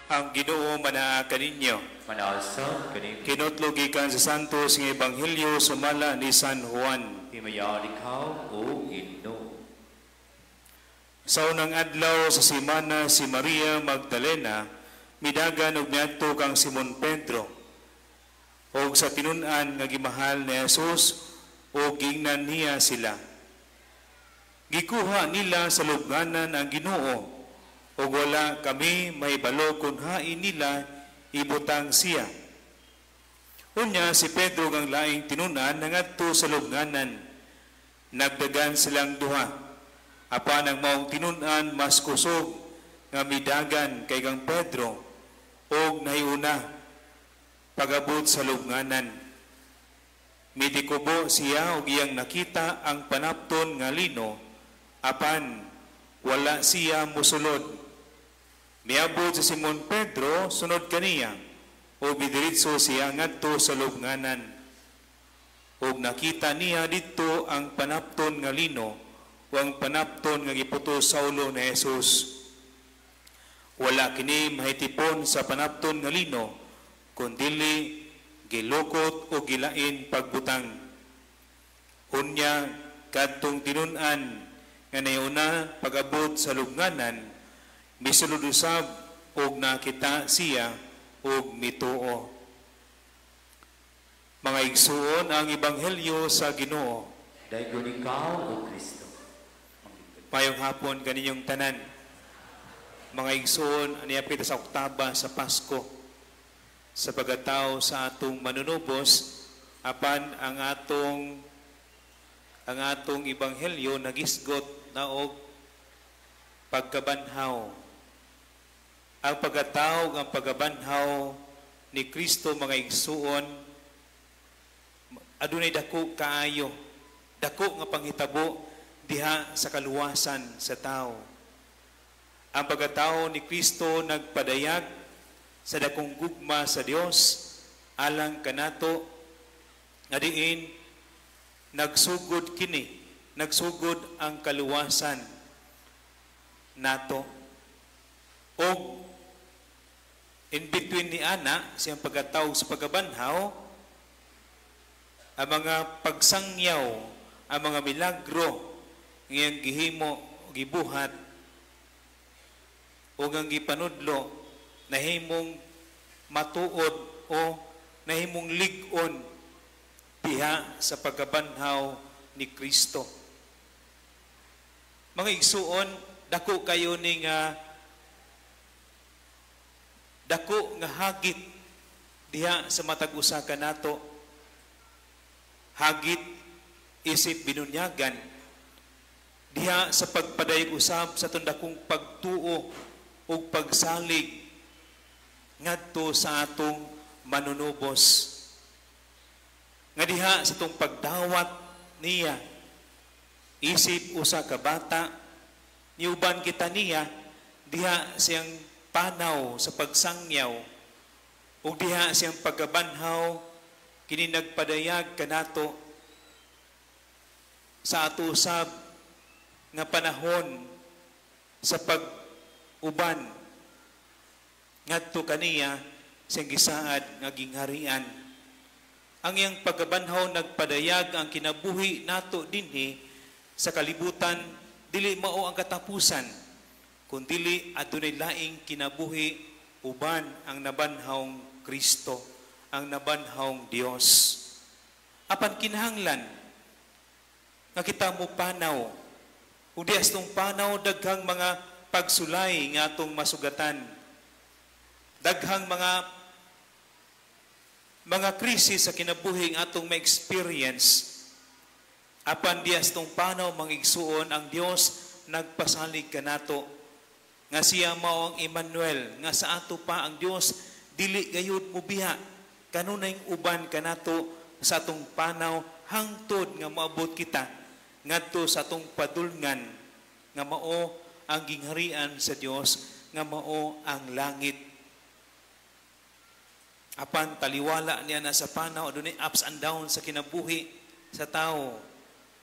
Ang Ginoo manaa kaninyo. Manalsa kanin. Kinutlo gikan sa Santos nga Ebanghelyo sumala ni San Juan. Himaya ikaw o Ginoo. Sa unang adlaw sa semana si Maria Magdalena midagan og niadto kang Simon Pedro. Og sa tinun-an nga gimahal ni Jesus og gingnan niya sila. Gikuha nila sa lubnganan ang Ginoo. O wala kami may balo kung hain nila ibutang siya. Unya si Pedro ang laing tinunan nangadto sa lubnganan. Nagdagan silang duha. Apan ang maong tinunan mas kusog nga midagan kay kang Pedro og nahiuna pagabot sa lubnganan. Midikubo siya og iyang nakita ang panapton nga lino apan wala siya mosulod. Miabot sa Simon Pedro, sunod kaniya, o bidiritso siya ngadto sa lubnganan. O nakita niya dito ang panapton nga lino, o ang panapton nga giputo sa ulo ni Jesus. Wala kini mahitipon sa panapton nga lino, kundili gilukot o gilain pagbutang. Unya, kadtong tinun-an, nga nayuna pag-abot sa lubnganan, misulod usab og nakita siya og mituo. Mga igsuon ang Ebanghelyo sa Ginoo. Dayon ikaw o Kristo. Mayong hapon kaninyong tanan. Mga igsuon aniapit sa oktaba sa Pasko. Sa pagataw sa atong manunubos apan ang atong Ebanghelyo nagisgot na og pagkabanhaw. Ang pagkatao, ang pagkabanhaw ni Kristo mga igsuon, adunay dako kaayo, dako nga panghitabo diha sa kaluwasan sa tao. Ang pagkatao ni Kristo nagpadayag sa dakong gugma sa Dios alang kanato nga diin nagsugod kini, nagsugod ang kaluwasan nato. Og in between ni ana siyang pagkatawag sa pagkabanhaw, ang mga pagsangyaw, ang mga milagro ngayang gihimo, gibuhat o ang gipanudlo nahimong matuod o nahimong lig-on diha sa pagkabanhaw ni Kristo. Mga igsuon, dako kayo ni nga dako nga hagit diha sa matag usa kanato. Hagit isip binunyagan diha sa pagpadayag usab sa tundakong pagtuo o pagsalig ngadto sa atong manunubos. Nga diha sa tong pagdawat niya isip usa ka bata niuban kita niya diha siyang panaw sa pagsangyaw ug diha siyang pagkabanhaw kini nagpadayag kanato sa ato usab nga panahon sa pag-uban ngadto kaniya siyang gisaad nga gingharian. Ang iyang pagkabanhaw nagpadayag ang kinabuhi nato dinhi sa kalibutan dili mao ang katapusan, kundi adunay laing kinabuhi uban ang nabanhawng Kristo, ang nabanhawng Dios. Apan kinahanglan nga kita mo panaw. Ug dias tong panaw daghang mga pagsulay nga atong masugatan. Daghang mga krisis sa kinabuhi nga atong ma-experience. Apan dias tong panaw mga igsuon ang Dios nagpasalig kanato nga siya mao ang Emmanuel, nga sa ato pa ang Dios dili gayud mubiha kanunay uban kanato sa atong panaw hangtod nga maabot kita ngadto sa atong padulngan nga mao ang gingharian sa Dios, nga mao ang langit. Apan taliwala niya na sa panaw adunay ups and downs sa kinabuhi sa tao.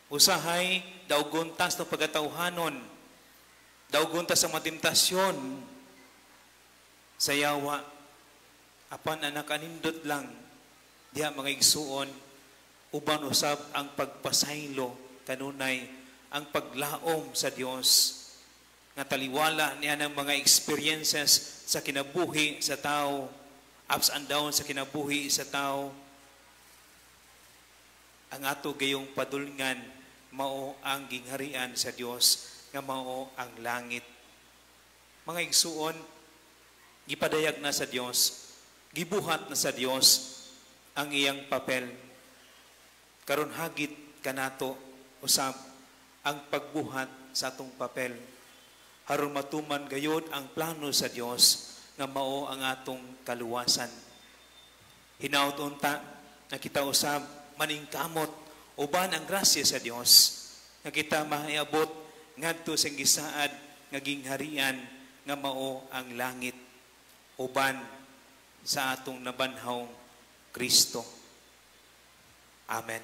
Usahay daugon tas no pagkatawhanon, daugon tas sa matimtasyon, sa yawa, apan anak anindot lang, diha mga igsuon, uban usab ang pagpasaylo, kanunay, ang paglaom sa Dios nga taliwala niya ng mga experiences sa kinabuhi sa tao, ups and downs sa kinabuhi sa tao. Ang ato gayong padulngan mao ang gingharian sa Dios nga mao ang langit. Mga igsuon, gipadayag na sa Dios, gibuhat na sa Dios ang iyang papel. Karon hagit kanato usab ang pagbuhat sa atong papel. Aron matuman gayud ang plano sa Dios nga mao ang atong kaluwasan. Hinaut unta na kita usab maningkamot uban ang grasya sa Dios nga kita mahiabot ngadto sa gisaad nga gingharian nga mao ang langit uban sa atong nabanhawng Kristo. Amen.